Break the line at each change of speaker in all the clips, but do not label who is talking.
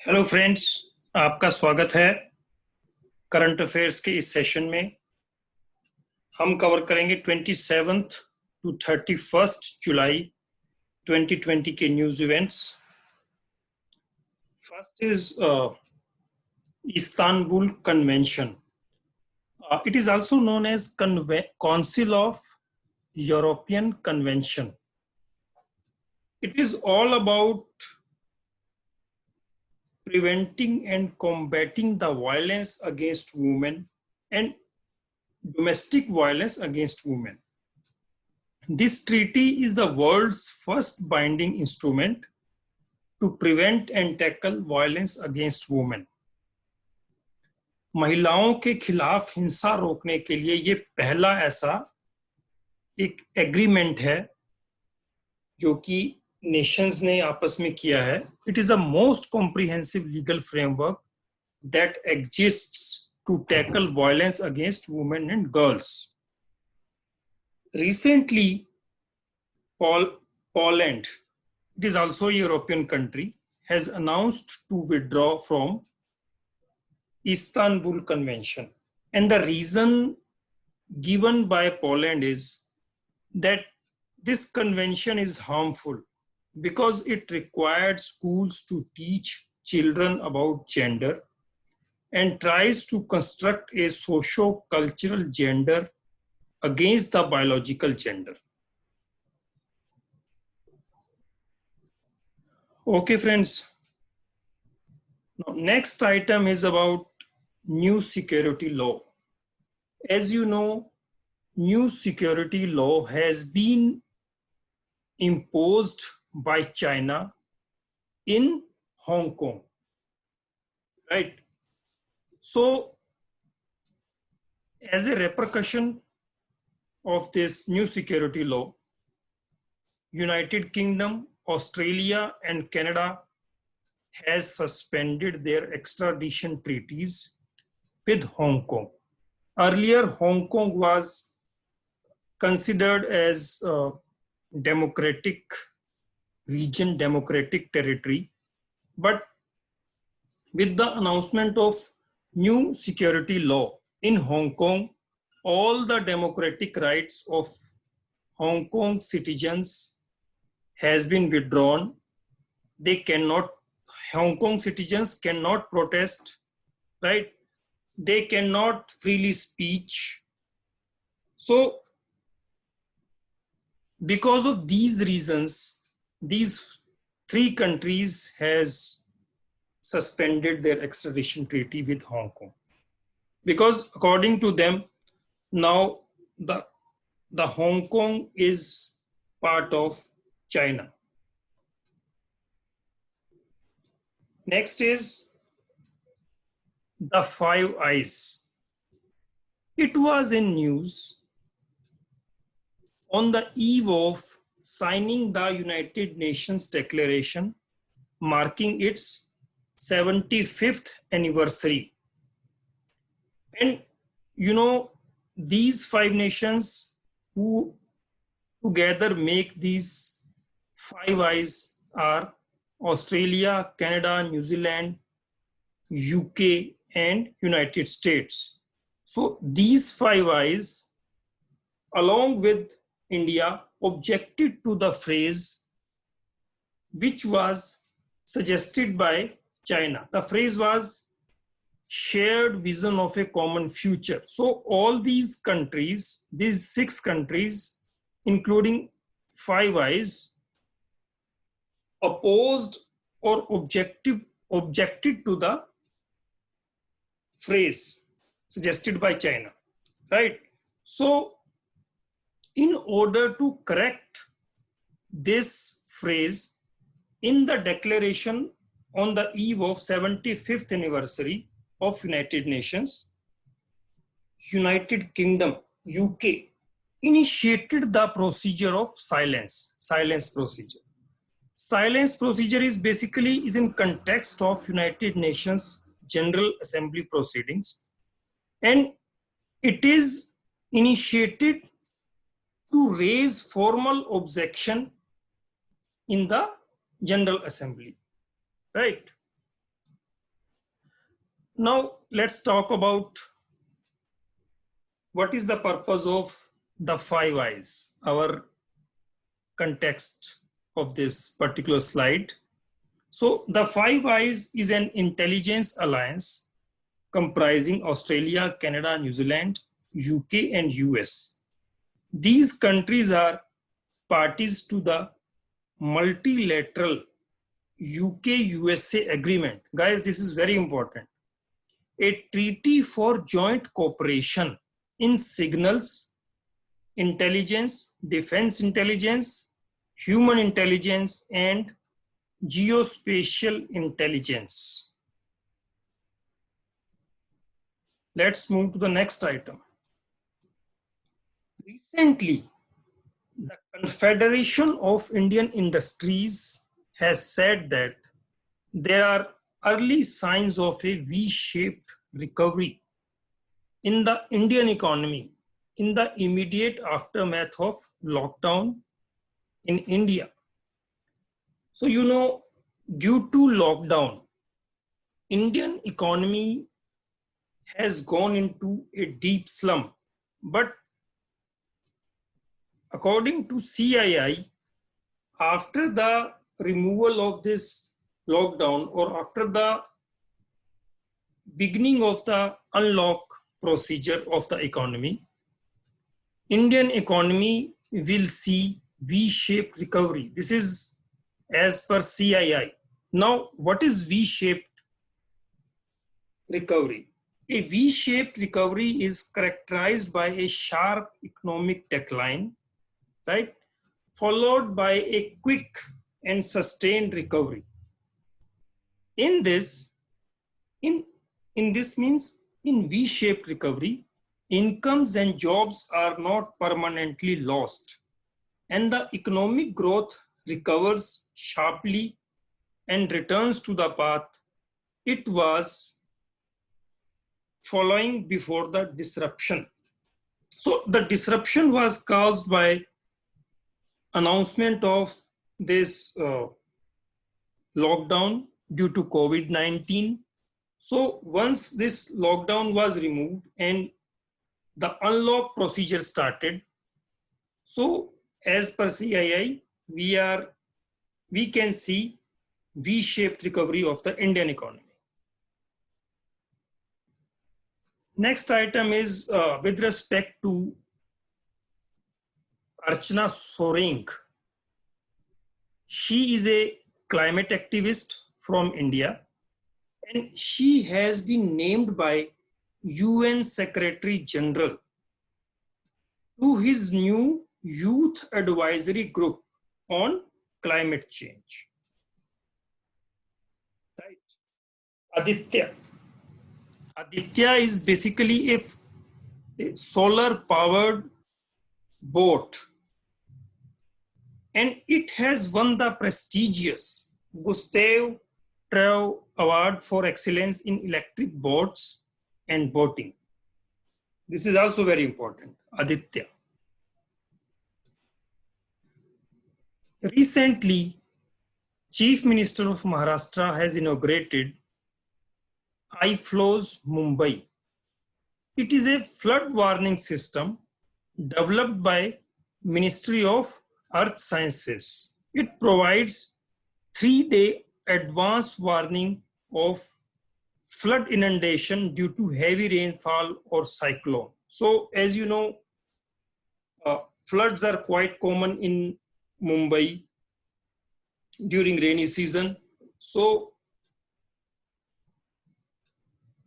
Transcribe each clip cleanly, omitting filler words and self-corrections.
Hello friends, आपका स्वागत है करंट अफेयर्स के इस सेशन में। हम कवर करेंगे 27 टू 31 जुलाई 2020 के news events. First is Istanbul convention. It is also known as Council of European Convention. It is all about preventing and combating the violence against women and domestic violence against women. This treaty is the world's first binding instrument to prevent and tackle violence against women. महिलाओं के खिलाफ हिंसा रोकने के लिए ये पहला ऐसा एक एग्रीमेंट है जो कि नेशंस ने आपस में किया है. It is the most comprehensive legal framework that exists to tackle violence against women and girls. Recently, Poland, it is also a European country, has announced to withdraw from Istanbul Convention. And the reason given by Poland is that this convention is harmful because it required schools to teach children about gender and tries to construct a socio-cultural gender against the biological gender. Okay, friends. Now, next item is about new security law. As you know, new security law has been imposed by China in Hong Kong, right? So, as a repercussion of this new security law, United Kingdom, Australia, and Canada has suspended their extradition treaties with Hong Kong. Earlier, Hong Kong was considered as a democratic region, democratic territory, but with the announcement of new security law in Hong Kong, all the democratic rights of Hong Kong citizens has been withdrawn. Hong Kong citizens cannot protest, right? They cannot freely speak. So, because of these reasons, these three countries has suspended their extradition treaty with Hong Kong, because according to them, now the Hong Kong is part of China. Next is the Five Eyes. It was in news on the eve of signing the United Nations Declaration marking its 75th anniversary. And you know, these five nations who together make these Five Eyes are Australia, Canada, New Zealand, UK, and United States. So these Five Eyes, along with India, objected to the phrase which was suggested by China. The phrase was shared vision of a common future. So all these countries, these 6 countries, including Five Eyes, opposed or objected to the phrase suggested by China, right? So in order to correct this phrase in the declaration on the eve of 75th anniversary of United Nations, United Kingdom, UK, initiated the procedure of silence procedure. Silence procedure is basically in context of United Nations General Assembly proceedings, and it is initiated to raise formal objection in the General Assembly, right? Now let's talk about what is the purpose of the Five Eyes, our context of this particular slide. So the Five Eyes is an intelligence alliance comprising Australia, Canada, New Zealand, UK, and US. These countries are parties to the multilateral UK-USA agreement. Guys, this is very important. A treaty for joint cooperation in signals, intelligence, defense intelligence, human intelligence, and geospatial intelligence. Let's move to the next item. Recently, the Confederation of Indian Industries has said that there are early signs of a V-shaped recovery in the Indian economy in the immediate aftermath of lockdown in India. So, you know, due to lockdown, Indian economy has gone into a deep slump. But according to CII, after the removal of this lockdown or after the beginning of the unlock procedure of the economy, Indian economy will see V-shaped recovery. This is as per CII. Now, what is V-shaped recovery? A V-shaped recovery is characterized by a sharp economic decline, right? Followed by a quick and sustained recovery. In this means in V-shaped recovery, incomes and jobs are not permanently lost, and the economic growth recovers sharply and returns to the path it was following before the disruption. So the disruption was caused by announcement of this lockdown due to COVID-19. So once this lockdown was removed and the unlock procedure started, so as per CII, we can see V-shaped recovery of the Indian economy. Next item is with respect to Archana Sorenk. She is a climate activist from India, and she has been named by UN Secretary General to his new Youth Advisory Group on Climate Change. Right. Aditya. Aditya is basically a solar powered boat, and it has won the prestigious Gustave Treve Award for Excellence in Electric Boats and Boating. This is also very important, Aditya. Recently, Chief Minister of Maharashtra has inaugurated iFlows Mumbai. It is a flood warning system developed by Ministry of Earth Sciences. It provides 3-day advance warning of flood inundation due to heavy rainfall or cyclone. So as you know, floods are quite common in Mumbai during rainy season. So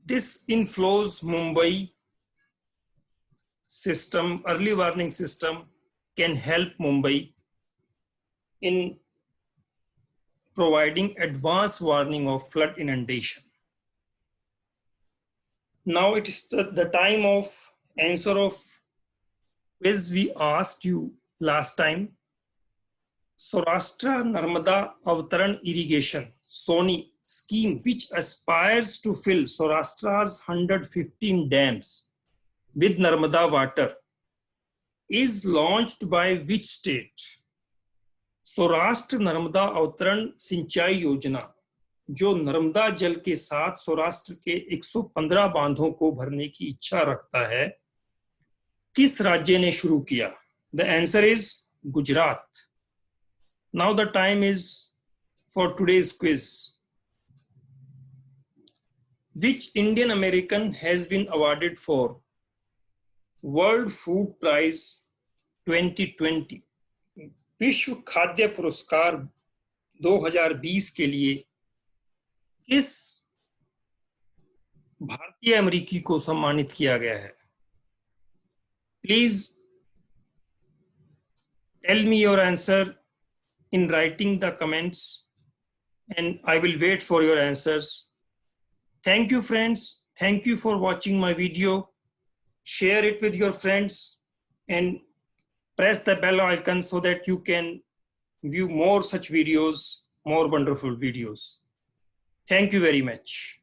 this iFlows Mumbai system, early warning system, can help Mumbai in providing advance warning of flood inundation. Now it is the time of answer of quiz we asked you last time. Saurashtra Narmada Avtaran Irrigation, SONI scheme, which aspires to fill Saurashtra's 115 dams with Narmada water, is launched by which state? Saurashtra Narmada अवतरण सिंचाई योजना, जो नर्मदा जल के साथ सौराष्ट्र के 115 बांधों को भरने की इच्छा रखता है, किस राज्य ने शुरू किया? The answer is Gujarat. Now the time is for today's quiz. Which Indian American has been awarded for World Food Prize 2020? विश्व खाद्य पुरस्कार 2020 के लिए किस भारतीय अमेरिकी को सम्मानित किया गया है? Please tell me your answer in writing the comments and I will wait for your answers. Thank you, friends. Thank you for watching my video. Share it with your friends and press the bell icon so that you can view more such videos, more wonderful videos. Thank you very much.